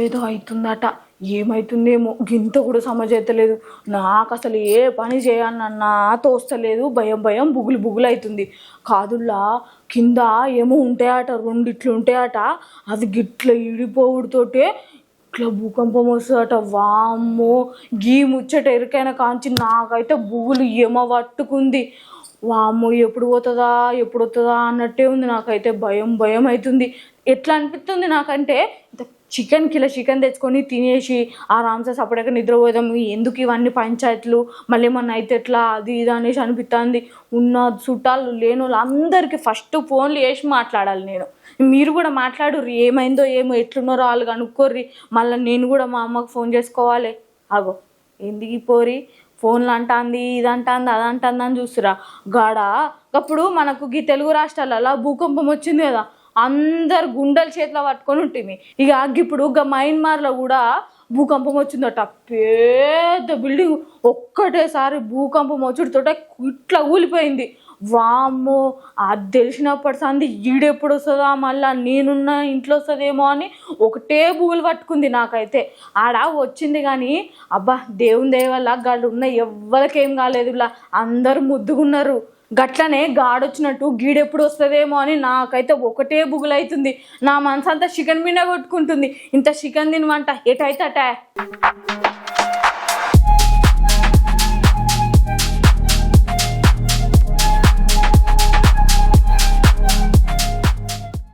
ఏదో అవుతుందట. ఏమవుతుందేమో గింత కూడా సమజైతలేదు. నాకు అసలు ఏ పని చేయాలన్నా తోస్తలేదు. భయం భయం బుగులు బుగులు అవుతుంది. కాదుల్లా కింద ఏమో ఉంటాయట, రెండిట్లు ఉంటాయట. అది గిట్ల ఈడిపోవుడితోటే ఇట్లా భూకంపం వస్తుందట. వామ్మో, గీ ముచ్చట ఎరికైనా కాంచి నాకైతే బుగులు ఏమో పట్టుకుంది. వామ్మో, ఎప్పుడు పోతుందా ఎప్పుడు వస్తుందా అన్నట్టే ఉంది. నాకైతే భయం భయం అవుతుంది. ఎట్లా అనిపిస్తుంది నాకంటే, కిలో చికెన్ తెచ్చుకొని తినేసి ఆరామ్సే సపరేట్గా నిద్రపోదాం. ఎందుకు ఇవన్నీ పంచాయతీలు, మళ్ళీ ఏమన్నా అయితే ఎట్లా, అది ఇది అనేసి అనిపిస్తుంది. ఉన్న చుట్టాలు లేని వాళ్ళు అందరికీ ఫస్ట్ ఫోన్లు వేసి మాట్లాడాలి నేను. మీరు కూడా మాట్లాడుర్రి, ఏమైందో ఏమో, ఎట్లున్నారో వాళ్ళు కనుక్కోర్రి. మళ్ళీ నేను కూడా మా అమ్మకు ఫోన్ చేసుకోవాలి. అగో ఎందుకు పోరి ఫోన్లు అంటుంది, ఇది అంటుంది, అది అంటుంది అని చూస్తురా గాడ. అప్పుడు మనకు ఈ తెలుగు రాష్ట్రాలలో భూకంపం వచ్చింది కదా, అందరు గుండెల చేతిలో పట్టుకొని ఉంటుంది. ఇక ఇప్పుడు మయన్మార్లో కూడా భూకంపం వచ్చిందట. పెద్ద బిల్డింగ్ ఒక్కటేసారి భూకంపం వచ్చుడితోటే ఇట్లా ఊలిపోయింది. వామ్మో, అది తెలిసినప్పటి సంది ఈడెప్పుడు వస్తుందా, మళ్ళీ నేనున్న ఇంట్లో వస్తుందేమో అని ఒకటే బుగులు పట్టుకుంది నాకైతే. ఆడ వచ్చింది కానీ అబ్బా దేవుని దయ వల్ల గాళ్ళు ఉన్న ఎవ్వరికేం కాలేదు. ఇలా అందరూ ముద్దుగున్నారు. గట్లనే గాడొచ్చినట్టు గీడెప్పుడు వస్తుందేమో అని నాకైతే ఒకటే బుగులు అవుతుంది. నా మనసు అంతా చికెన్ మీద కొట్టుకుంటుంది. ఇంత చికెన్ తినమంట ఎటైతే అట.